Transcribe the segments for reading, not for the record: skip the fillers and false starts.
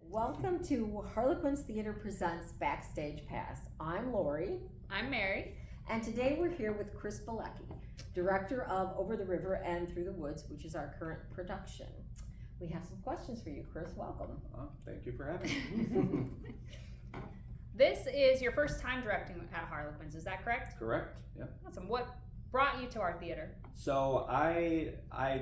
Welcome to Harlequins Theater Presents Backstage Pass. I'm Lori. I'm Mary. And today we're here with Chris Bilecki, director of Over the River and Through the Woods, which is our current production. We have some questions for you, Chris. Welcome. Thank you for having me. This is your first time directing at Harlequins, is that correct? Correct, yeah. Awesome. What brought you to our theater? So I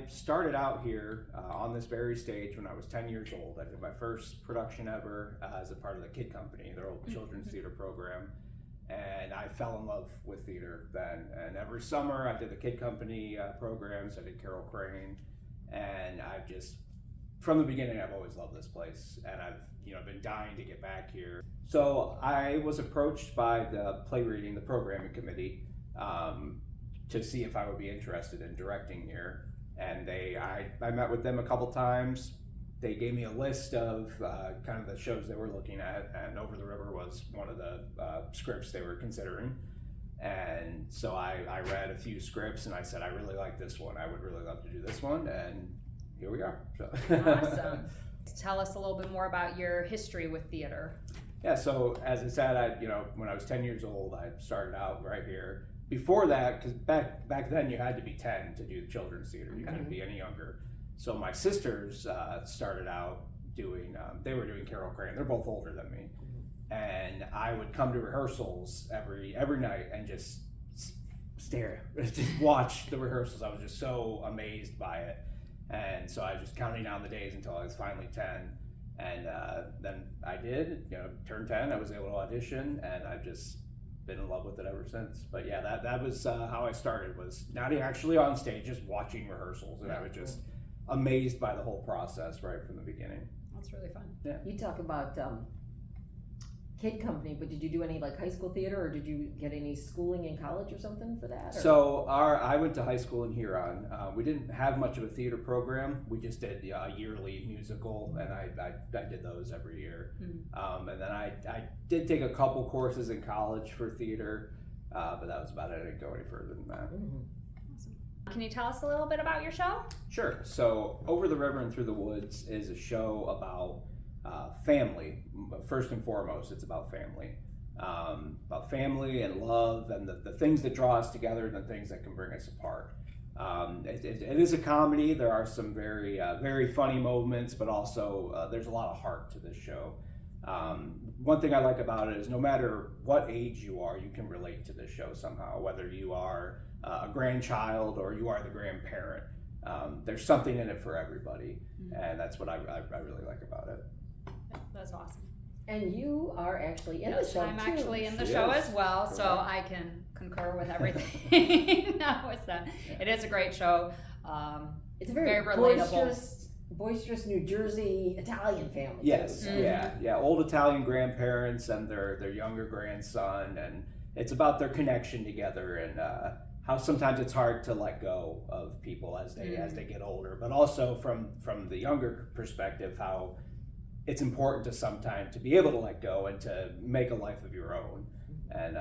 started out here on this very stage when I was 10 years old. I did my first production ever as a part of the Kid Company, their old children's theater program. And I fell in love with theater then. And every summer I did the Kid Company programs. I did Carol Crane. And I've just, from the beginning, I've always loved this place. And I've been dying to get back here. So I was approached by the play reading, the programming committee, to see if I would be interested in directing here. And I met with them a couple times. They gave me a list of kind of the shows they were looking at, and Over the River was one of the scripts they were considering. And so I read a few scripts and I said, I really like this one. I would really love to do this one, and here we are. So. Awesome. Tell us a little bit more about your history with theater. Yeah, so as I said, when I was 10 years old, I started out right here. Before that, because back then you had to be 10 to do children's theater. You couldn't be any younger. So my sisters started out doing, they were doing Carol Crane. They're both older than me. And I would come to rehearsals every night and just stare, just watch the rehearsals. I was just so amazed by it. And so I was just counting down the days until I was finally 10. And then I did, turned 10, I was able to audition, and I've just been in love with it ever since. But yeah, that was how I started, was not actually on stage, just watching rehearsals, and I was just amazed by the whole process right from the beginning. That's really fun. Yeah. You talk about Kid Company, but did you do any like high school theater, or did you get any schooling in college or something for that? Or? So I went to high school in Huron. We didn't have much of a theater program. We just did a yearly musical, and I did those every year. And then I did take a couple courses in college for theater, but that was about it. I didn't go any further than that. Awesome. Can you tell us a little bit about your show? Sure. So Over the River and Through the Woods is a show about family. First and foremost, it's about family. About family and love and the things that draw us together and the things that can bring us apart. It is a comedy. There are some very, very funny moments, but also there's a lot of heart to this show. One thing I like about it is no matter what age you are, you can relate to this show somehow, whether you are a grandchild or you are the grandparent. There's something in it for everybody, and that's what I really like about it. That's awesome. And you are actually in the show I'm too. actually in the She show is. as well, Correct. so I can concur with everything. It is a great show. It's a very relatable. boisterous New Jersey Italian family. Yes, too. yeah. Old Italian grandparents and their younger grandson, and it's about their connection together and how sometimes it's hard to let go of people as they get older, but also from the younger perspective, how it's important to sometimes to be able to let go and to make a life of your own, and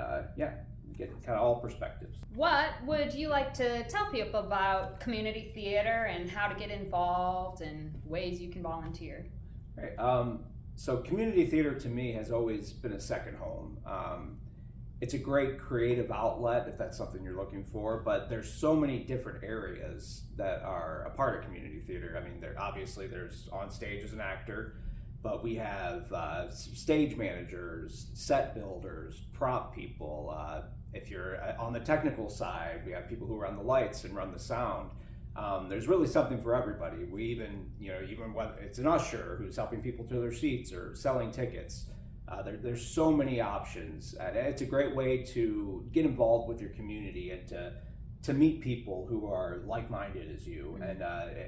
get kind of all perspectives. What would you like to tell people about community theater and how to get involved and ways you can volunteer? Right. So community theater to me has always been a second home. It's a great creative outlet if that's something you're looking for, but there's so many different areas that are a part of community theater. I mean, there's on stage as an actor, but we have stage managers, set builders, prop people. If you're on the technical side, we have people who run the lights and run the sound. There's really something for everybody. We even whether it's an usher who's helping people to their seats or selling tickets. There's so many options. It's a great way to get involved with your community and to meet people who are like-minded as you. And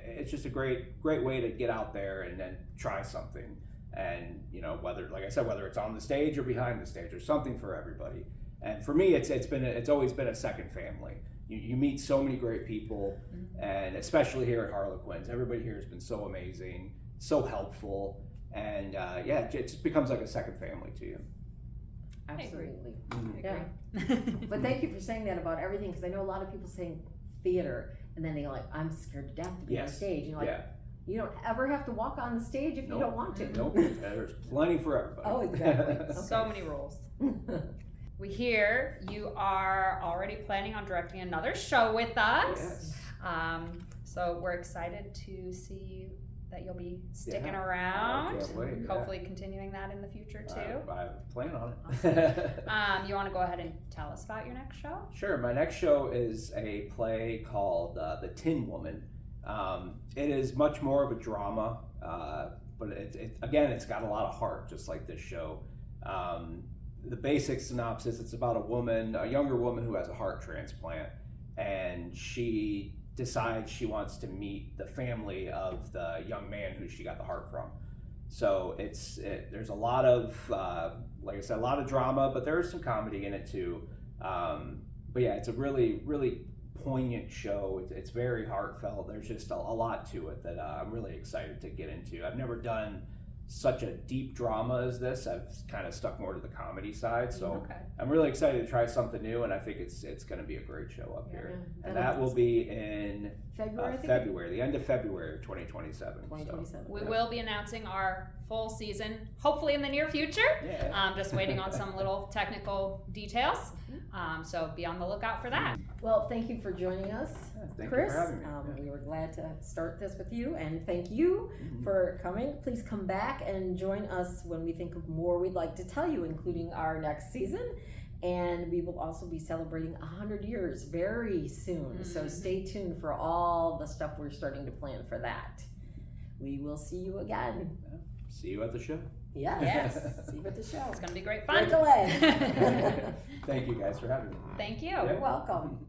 it's just a great way to get out there and then try something. And whether, like I said, whether it's on the stage or behind the stage, there's something for everybody. And for me, it's always been a second family. You meet so many great people, and especially here at Harlequins, everybody here has been so amazing, so helpful. And it just becomes like a second family to you. Absolutely. Yeah. But thank you for saying that about everything, because I know a lot of people saying theater and then they're like, I'm scared to death to be on stage. And you're like, You don't ever have to walk on the stage if you don't want to. Nope, there's plenty for everybody. Oh, exactly. So many rules. We hear you are already planning on directing another show with us. Yes. So we're excited to see that you'll be sticking Yeah, around. I can't wait, yeah. Hopefully continuing that in the future too. I plan on it. You want to go ahead and tell us about your next show? Sure. My next show is a play called The Tin Woman. It is much more of a drama, but it's got a lot of heart, just like this show. The basic synopsis: it's about a younger woman who has a heart transplant, and she decides she wants to meet the family of the young man who she got the heart from. So there's a lot of, like I said, a lot of drama, but there is some comedy in it too. But yeah, it's a really, really poignant show. It's very heartfelt. There's just a lot to it that I'm really excited to get into. I've never done such a deep drama as this. I've kind of stuck more to the comedy side, so I'm really excited to try something new, and I think it's going to be a great show up here. And that will be in February, the end of February of 2027. 2027. We will be announcing our full season, hopefully in the near future. Yeah. Just waiting on some little technical details. So be on the lookout for that. Well, thank you for joining us, Thank Chris. you for having me. We were glad to start this with you, and thank you for coming. Please come back and join us when we think of more we'd like to tell you, including our next season. And we will also be celebrating 100 years very soon. So stay tuned for all the stuff we're starting to plan for that. We will see you again. See you at the show. Yes. See you at the show. It's going to be great fun. Break a leg. Thank you guys for having me. Thank you. You're welcome.